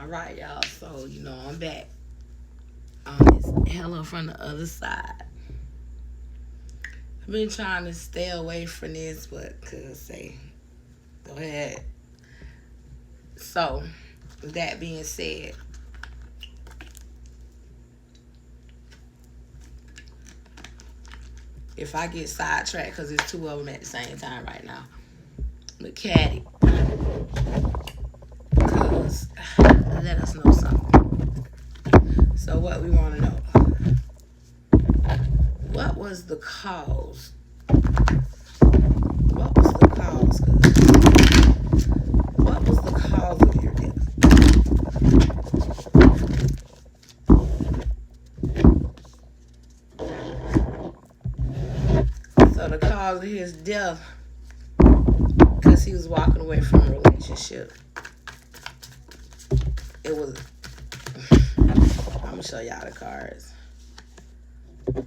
Alright, y'all. So, I'm back. It's Hella from the other side. I've been trying to stay away from this, but could say, go ahead. So, with that being said, if I get sidetracked, because there's two of them at the same time right now, but Caddy, because let us know something. So, what we want to know, what was the cause? What was the cause? What was the cause of your death? So the cause of his death, because he was walking away from a relationship. It was, I'm going to show y'all the cards.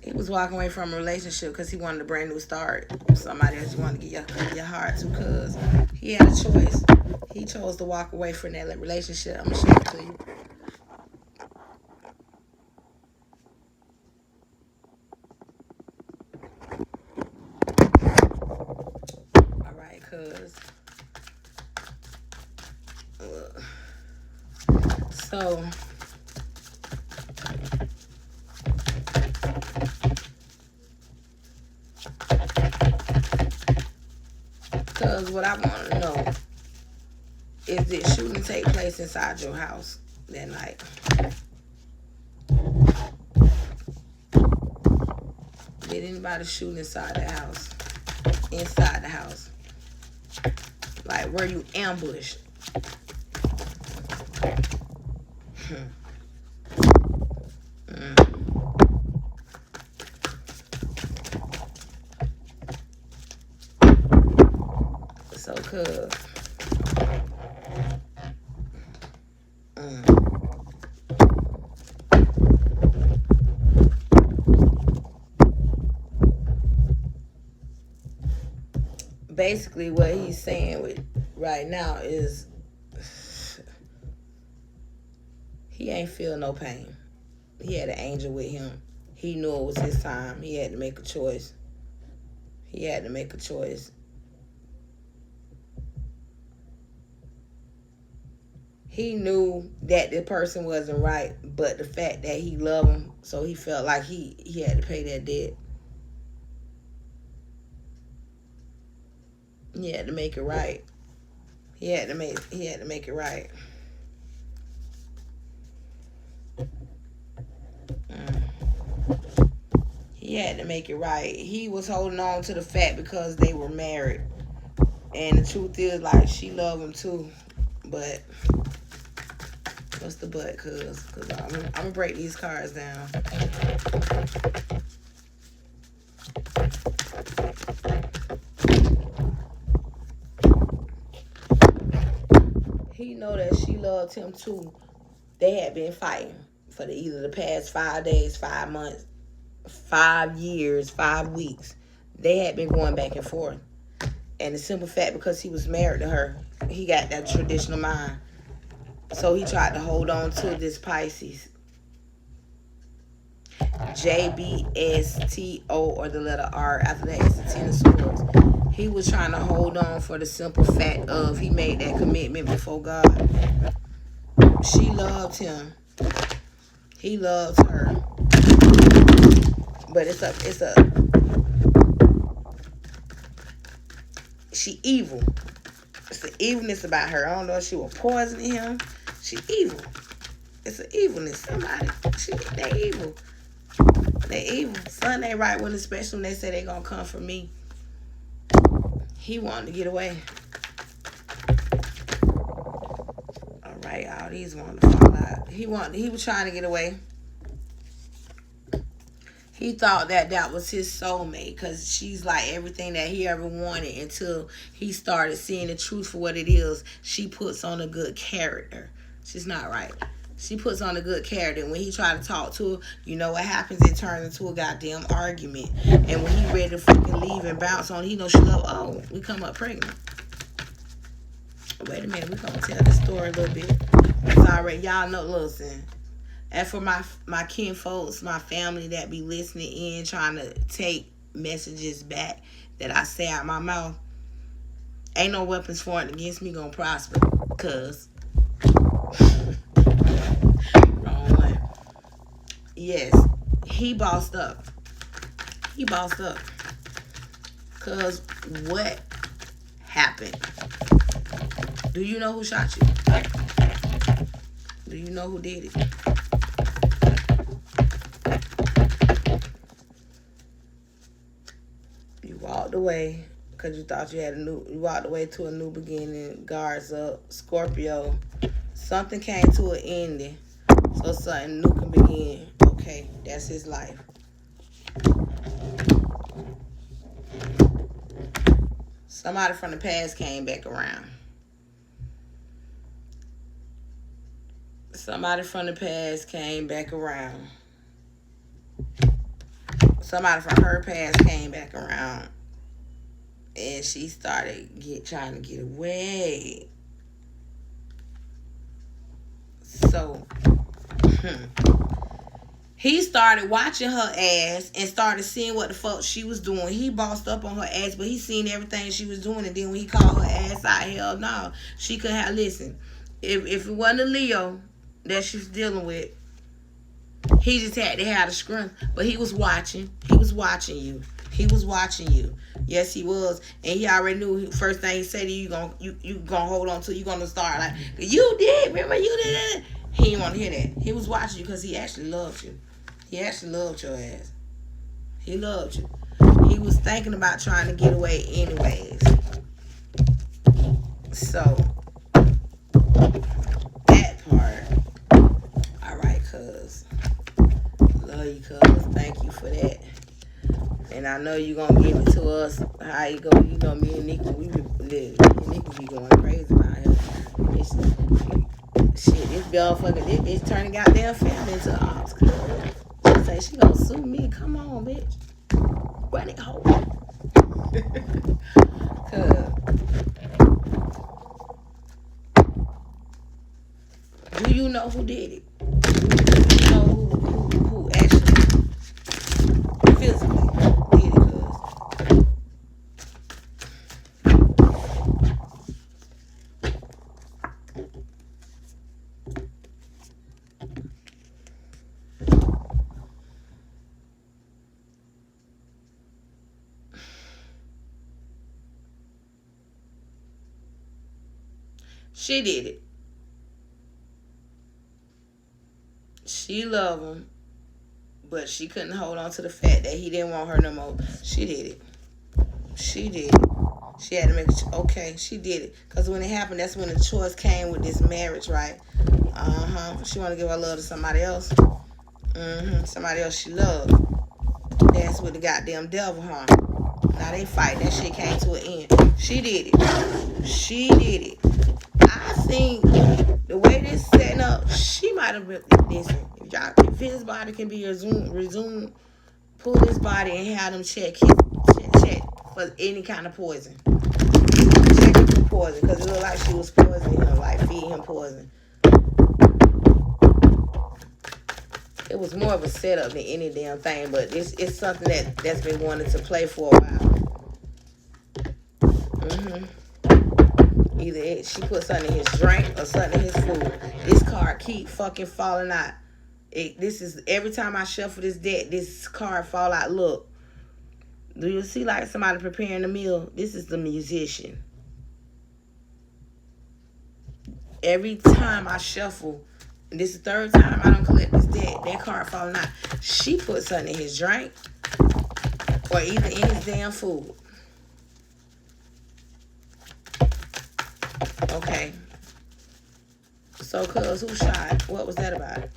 He was walking away from a relationship because he wanted a brand new start. Somebody else you want to get your heart to, because he had a choice. He chose to walk away from that relationship. I'm going to show it to you. All right, cuz. So, because what I want to know is, did shooting take place inside your house that night? Did anybody shoot inside the house? Inside the house? Like, were you ambushed? So, cuz. Basically, what he's saying with right now is he ain't feel no pain. He had an angel with him. He knew it was his time. He had to make a choice. He had to make a choice. He knew that the person wasn't right, but the fact that he loved him, so he felt like he had to pay that debt. He had to make it right. He had to make it right. He had to make it right. He was holding on to the fact because they were married. And the truth is, like, she loved him too. But what's the but, cuz? Because I'm going to break these cards down. He know that she loved him too. They had been fighting for either the past 5 days, 5 months, 5 years, 5 weeks. They had been going back and forth. And the simple fact, because he was married to her, he got that traditional mind. So he tried to hold on to this Pisces. JBSTO, or the letter R after that is the Ten of Swords. He was trying to hold on for the simple fact of he made that commitment before God. She loved him. He loved her. But she evil. It's the evilness about her. I don't know if she was poisoning him. She evil. It's an evilness. They evil. They evil. Son ain't right with it, especially when they say they gonna come for me. He wanted to get away. Alright, all these wanted to fall out. He was trying to get away. He thought that was his soulmate, because she's like everything that he ever wanted, until he started seeing the truth for what it is. She puts on a good character. She's not right. She puts on a good character. And when he tried to talk to her, you know what happens? It turns into a goddamn argument. And when he ready to fucking leave and bounce on, he knows she love, oh, we come up pregnant. Wait a minute, we're going to tell this story a little bit. So already, y'all know, listen. And for my kin folks, my family that be listening in, trying to take messages back that I say out my mouth, ain't no weapons formed against me gonna prosper. Cause wrong one. Yes, he bossed up. He bossed up. Cause what happened? Do you know who shot you? Do you know who did it? You walked away because you thought you had you walked away to a new beginning, guards up, Scorpio. Something came to an ending, so something new can begin. Okay, that's his life. Somebody from the past came back around. Somebody from the past came back around. Somebody from her past came back around. And she started trying to get away. So, he started watching her ass and started seeing what the fuck she was doing. He bossed up on her ass, but he seen everything she was doing. And then when he called her ass out, hell no. She couldn't have, listen, if it wasn't a Leo that she was dealing with, he just had to have the strength. But he was watching. He was watching you. He was watching you. Yes, he was. And he already knew. First thing he said to you, you gonna hold on to. You gonna start like, you did. Remember you did it. He didn't want to hear that. He was watching you because he actually loved you. He actually loved your ass. He loved you. He was thinking about trying to get away anyways. So, that part. Alright, cuz. Love you, cuz. Thank you for that. And I know you're going to give it to us. How you go. You know, me and Nikki, me and Nikki be going crazy about here. This motherfucker, this turning goddamn family into ops, cuz. She say she gonna sue me. Come on, bitch. Run it home. Do you know who did it? Do you know who actually physically did it, cuz? She did it. She loved him, but she couldn't hold on to the fact that he didn't want her no more. She did it. She did it. She had to make it. Okay, she did it. Because when it happened, that's when the choice came with this marriage, right? She want to give her love to somebody else. Somebody else she loved. That's with the goddamn devil, huh? Now they fight. That shit came to an end. She did it. She did it. I think the way this setting up, she might have been, listen, if his body can be resumed, pull his body and have them check for any kind of poison. Check him for poison, because it looked like she was poisoning him, like feeding him poison. It was more of a setup than any damn thing, but it's something that's been wanting to play for a while. Either she put something in his drink or something in his food. This card keep fucking falling out. This is every time I shuffle this deck, this card fall out. Look, do you see like somebody preparing a meal? This is the musician. Every time I shuffle, and this is the third time I don't collect this deck, that card falling out. She put something in his drink or either in his damn food. Okay. So, cuz, who shot? What was that about?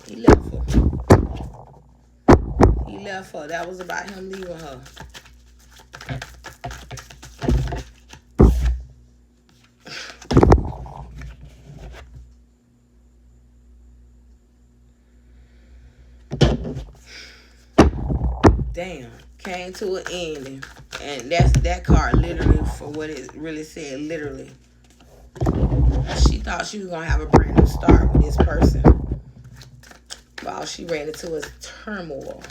He left her. He left her. That was about him leaving her. Damn. Came to an ending. And that card literally for what it really said, literally. She thought she was going to have a brand new start with this person while she ran into his turmoil.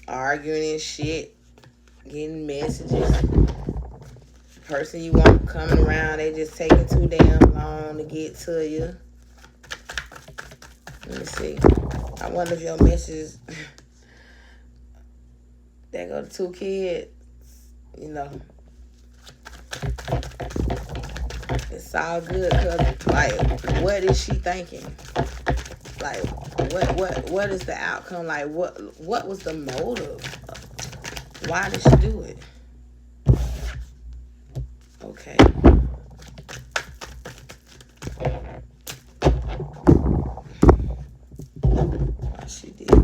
Arguing and shit, getting messages. The person you want coming around, they just taking too damn long to get to you. Let me see. I wonder if your messages they go to 2 kids, you know. It's all good, cause like, what is she thinking? Like, what is the outcome? Like, what was the motive? Why did she do it? Okay. Why she did it?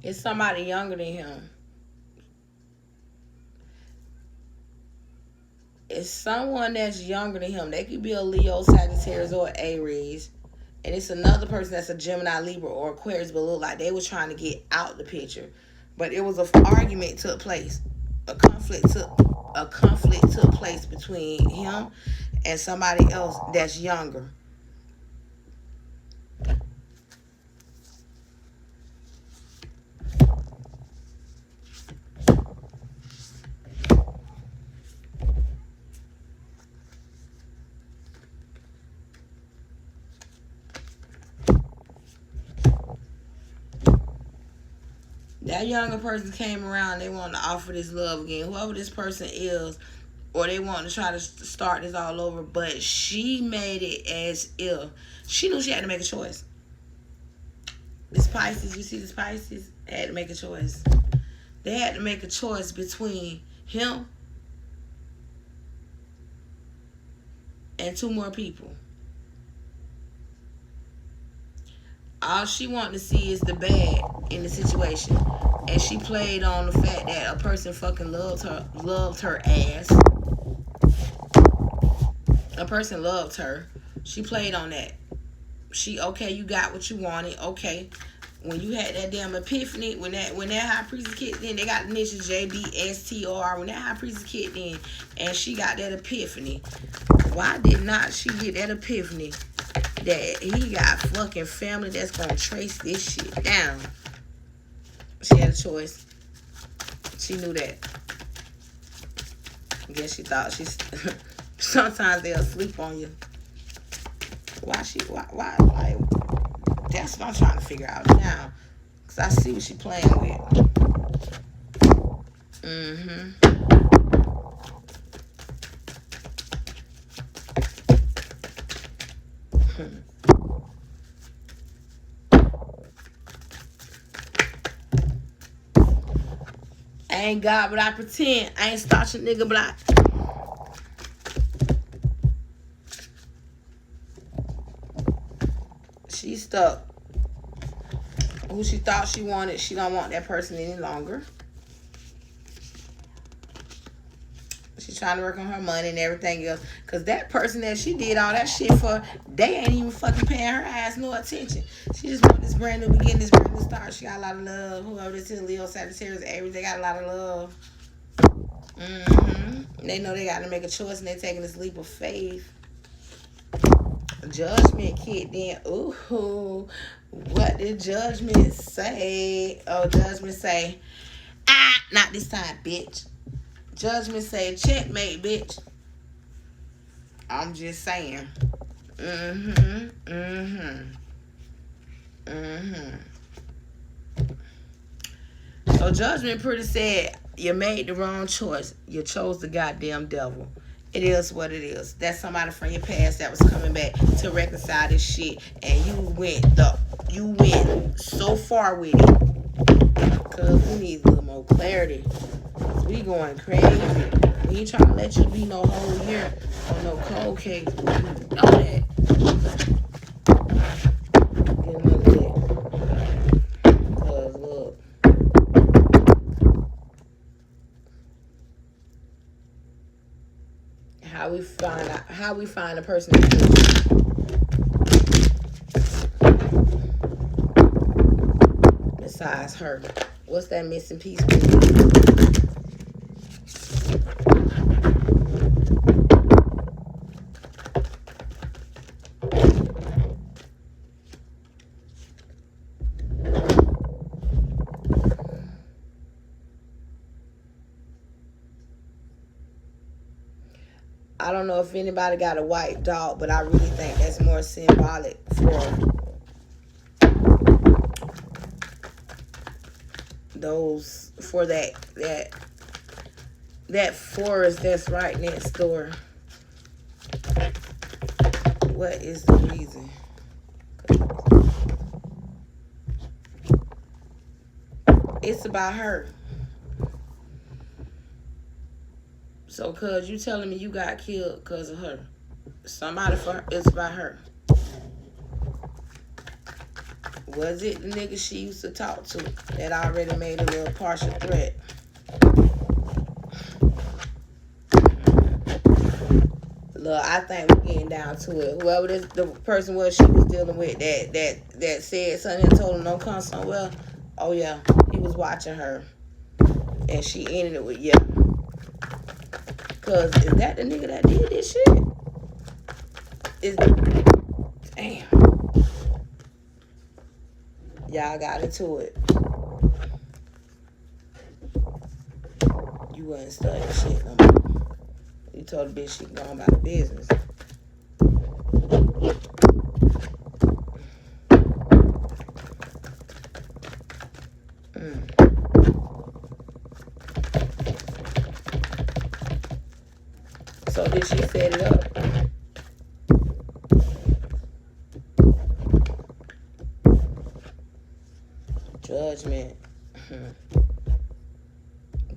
It's somebody younger than him. It's someone that's younger than him. They could be a Leo, Sagittarius, or Aries. And it's another person that's a Gemini, Libra, or Aquarius, but look like they was trying to get out the picture. But it was an argument took place. A conflict took place between him and somebody else that's younger. That younger person came around, they wanted to offer this love again. Whoever this person is, or they want to try to start this all over, but she made it as if she knew she had to make a choice. This Pisces, you see this Pisces, they had to make a choice. They had to make a choice between him and 2 more people. All she wanted to see is the bad in the situation. And she played on the fact that a person fucking loved her ass. A person loved her. She played on that. Okay, you got what you wanted. Okay. When you had that damn epiphany, when that high priestess kicked in, they got the initials JBSTR. When that high priestess kicked in and she got that epiphany, why did not she get that epiphany that he got fucking family that's gonna trace this shit down? She had a choice. She knew that. I guess she thought she's sometimes they'll sleep on you. Why like, that's what I'm trying to figure out now. Cause I see what she playing with. I ain't God, but I pretend. I ain't starch a nigga, but I... She stuck. Who she thought she wanted, she don't want that person any longer. She's trying to work on her money and everything else. Because that person that she did all that shit for, they ain't even fucking paying her ass no attention. She just want this brand new beginning, this brand new start. She got a lot of love. Whoever this is, Leo, Sagittarius, Aries, they got a lot of love. They know they got to make a choice and they're taking this leap of faith. Judgment kicked in. Ooh, what did Judgment say? Oh, Judgment say, not this time, bitch. Judgment say, checkmate, bitch. I'm just saying. So Judgment pretty said, you made the wrong choice. You chose the goddamn devil. It is what it is. That's somebody from your past that was coming back to reconcile this shit, and you went so far with it. Cause we need a little more clarity. We going crazy. We ain't trying to let you be no whole year on no cold case. You know that. Get another lick. Cause look. How we find a person that's good besides her. What's that missing piece? I don't know if anybody got a white dog, but I really think that's more symbolic for those, for that forest that's right next door. What is the reason? It's about her. So, cuz you telling me you got killed because of her. Somebody for her, it's about her. Was it the nigga she used to talk to that already made a little partial threat? Look, I think we're getting down to it. Whoever the person was she was dealing with that said something and told him don't come somewhere. Oh yeah, he was watching her. And she ended it with yeah. Cause is that the nigga that did this shit? Damn. Y'all got into it. You wasn't studying shit no more. You told the bitch she going about the business. So did she set it up? Judgment.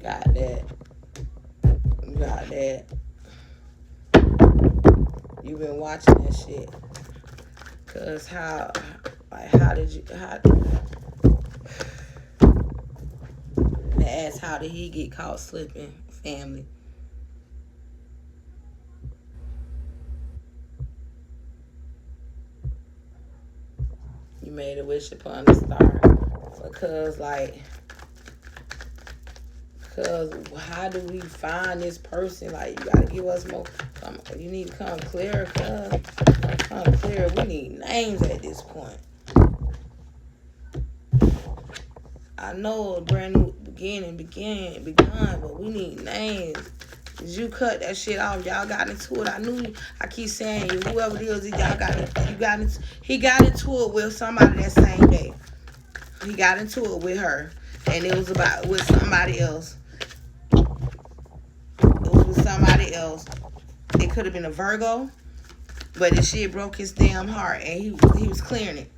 Got that. Got that. You been watching that shit. Cause how did he get caught slipping, family? You made a wish upon a star. Because how do we find this person? Like, you gotta give us more. You need to come clear, cuz. Come clear. We need names at this point. I know a brand new begun, but we need names. Did you cut that shit off? Y'all got into it. I keep saying you, whoever it is, he got into it with somebody that same day. He got into it with her. And it was with somebody else. It was with somebody else. It could have been a Virgo. But the shit broke his damn heart. And he was clearing it.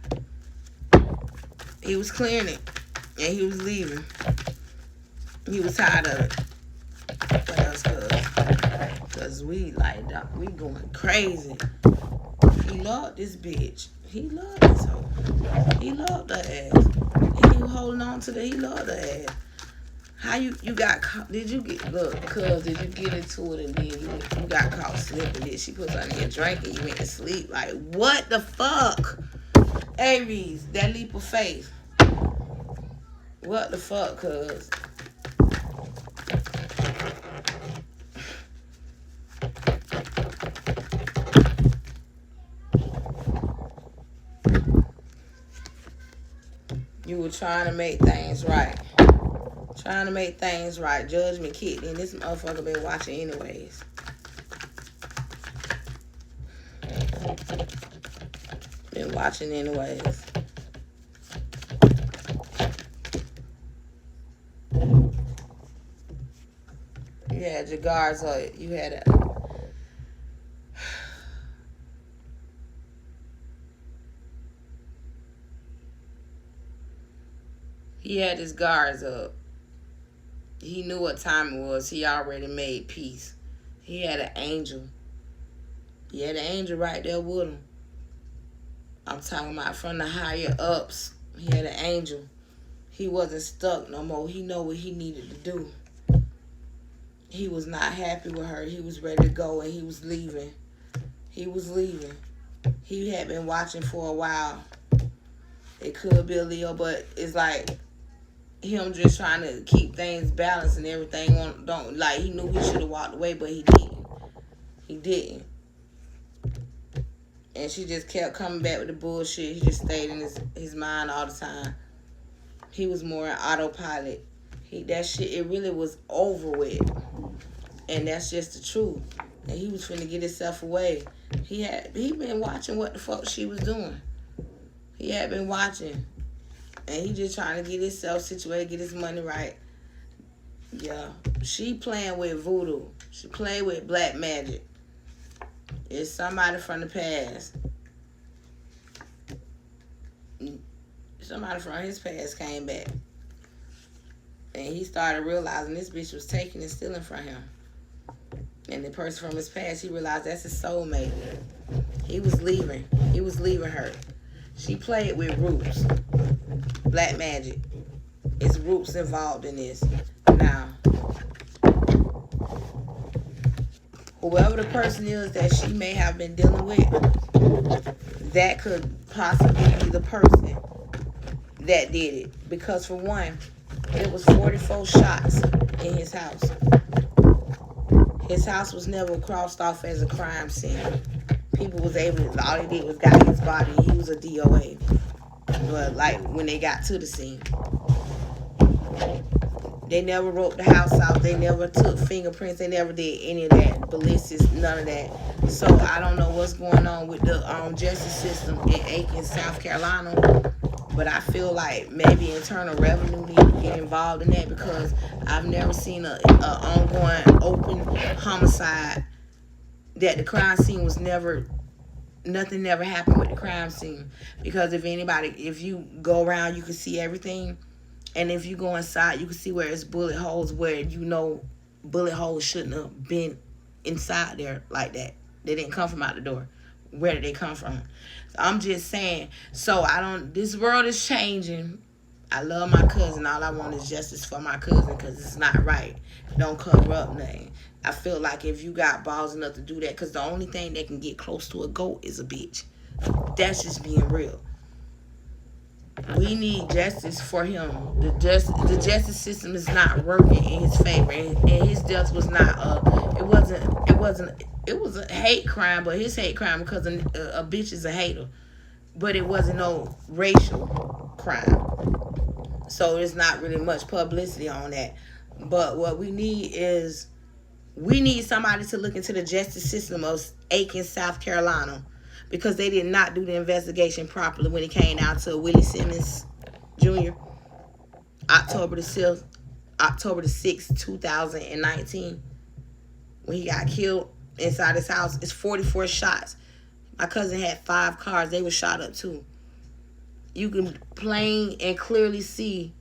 He was clearing it. And he was leaving. He was tired of it. What else, cause we going crazy. He loved this bitch. He loved this hoe. He loved her ass. He was holding on to that. He loved her ass. How you got caught? Did you get into it and then you got caught slipping? Did she put something in your drink and you went to sleep? Like, what the fuck? Aries, that leap of faith. What the fuck, cuz? You were trying to make things right. Trying to make things right. Judgment kicked in. This motherfucker been watching anyways. Been watching anyways. You had your guards up. You had a... He had his guards up. He knew what time it was. He already made peace. He had an angel. He had an angel right there with him. I'm talking about from the higher ups. He had an angel. He wasn't stuck no more. He know what he needed to do. He was not happy with her. He was ready to go, and he was leaving. He was leaving. He had been watching for a while. It could be a Leo, but it's like him just trying to keep things balanced and everything. Don't like he knew he should have walked away, but he didn't. He didn't. And she just kept coming back with the bullshit. He just stayed in his mind all the time. He was more in autopilot. That shit, it really was over with. And that's just the truth. And he was finna get himself away. He been watching what the fuck she was doing. He had been watching. And he just trying to get himself situated, get his money right. Yeah. She playing with voodoo. She playing with black magic. It's somebody from the past. Somebody from his past came back. And he started realizing this bitch was taking and stealing from him. And the person from his past, he realized that's his soulmate. He was leaving. He was leaving her. She played with roots. Black magic. It's roots involved in this. Now, whoever the person is that she may have been dealing with, that could possibly be the person that did it. Because for one, it was 44 shots in his house. His house was never crossed off as a crime scene. People was able to, all they did was got his body. He was a DOA. But like when they got to the scene, they never wrote the house out. They never took fingerprints. They never did any of that. Ballistics, none of that. So I don't know what's going on with the justice system in Aiken, South Carolina. But I feel like maybe Internal Revenue need to get involved in that, because I've never seen a ongoing open homicide that the crime scene was nothing never happened with the crime scene. Because if you go around, you can see everything. And if you go inside, you can see where it's bullet holes, where bullet holes shouldn't have been inside there like that. They didn't come from out the door. Where did they come from? I'm just saying. So this world is changing. I love my cousin. All I want is justice for my cousin, because it's not right. Don't cover up nothing. I feel like if you got balls enough to do that, because the only thing that can get close to a goat is a bitch. That's just being real. We need justice for him. The justice system is not working in his favor, and his death was not it was a hate crime, but his hate crime because a bitch is a hater. But it wasn't no racial crime. So there's not really much publicity on that. But what we need is, we need somebody to look into the justice system of Aiken, South Carolina, because they did not do the investigation properly when it came out to Willie Simmons Jr. October the 6th, 2019, when he got killed inside his house. It's 44 shots. My cousin had 5 cars. They were shot up too. You can plain and clearly see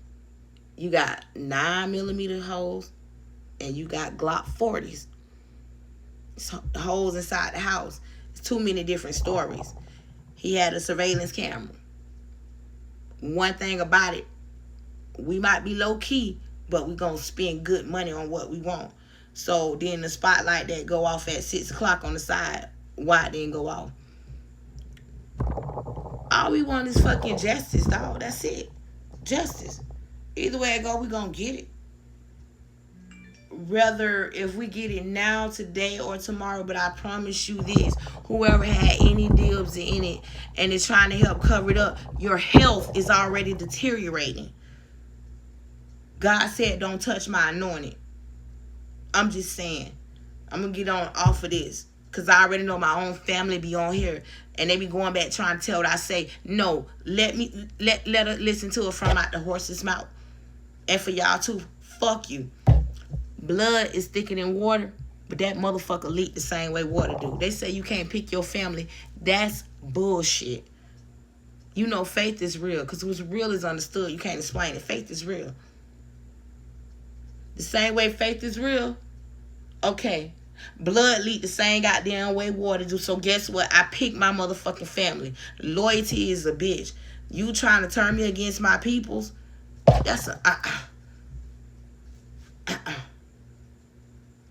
you got 9mm holes and you got Glock 40s. So, holes inside the house. It's too many different stories. He had a surveillance camera. One thing about it, we might be low key, but we're going to spend good money on what we want. So then the spotlight that go off at 6 o'clock on the side, why it didn't go off? All we want is fucking justice, dog. That's it. Justice. Either way it go, we gonna get it. Whether if we get it now, today, or tomorrow, but I promise you this, whoever had any dibs in it and is trying to help cover it up, your health is already deteriorating. God said, don't touch my anointing. I'm just saying. I'm going to get on off of this, because I already know my own family be on here and they be going back trying to tell what I say. No, let her listen to it from out the horse's mouth. And for y'all too, fuck you. Blood is thicker than water, but that motherfucker leak the same way water do. They say you can't pick your family. That's bullshit. You know faith is real, because what's real is understood. You can't explain it. Faith is real. The same way faith is real. Okay. Blood leak the same goddamn way water do. So guess what? I pick my motherfucking family. Loyalty is a bitch. You trying to turn me against my peoples? That's a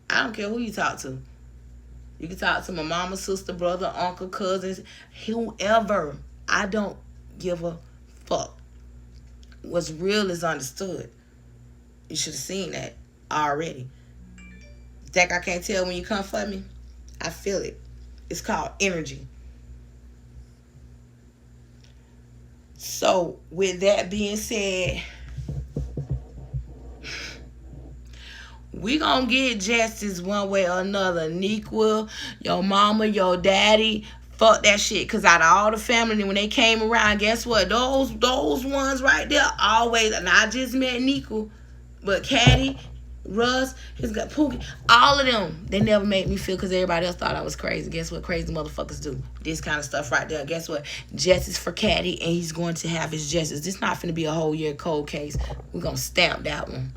I don't care who you talk to. You can talk to my mama, sister, brother, uncle, cousins, whoever. I don't give a fuck. What's real is understood. You should have seen that already. Think I can't tell when you come for me? I feel it. It's called energy. So, with that being said, we gonna get justice one way or another. Nequa, your mama, your daddy, fuck that shit. Cause out of all the family, when they came around, guess what? Those ones right there always, and I just met Nequa, but Caddy, Russ, he's got Pookie, all of them, they never made me feel, because everybody else thought I was crazy. Guess what crazy motherfuckers do? This kind of stuff right there. Guess what? Justice for Caddy, and he's going to have his justice. This not finna be a whole year cold case. We're gonna stamp that one.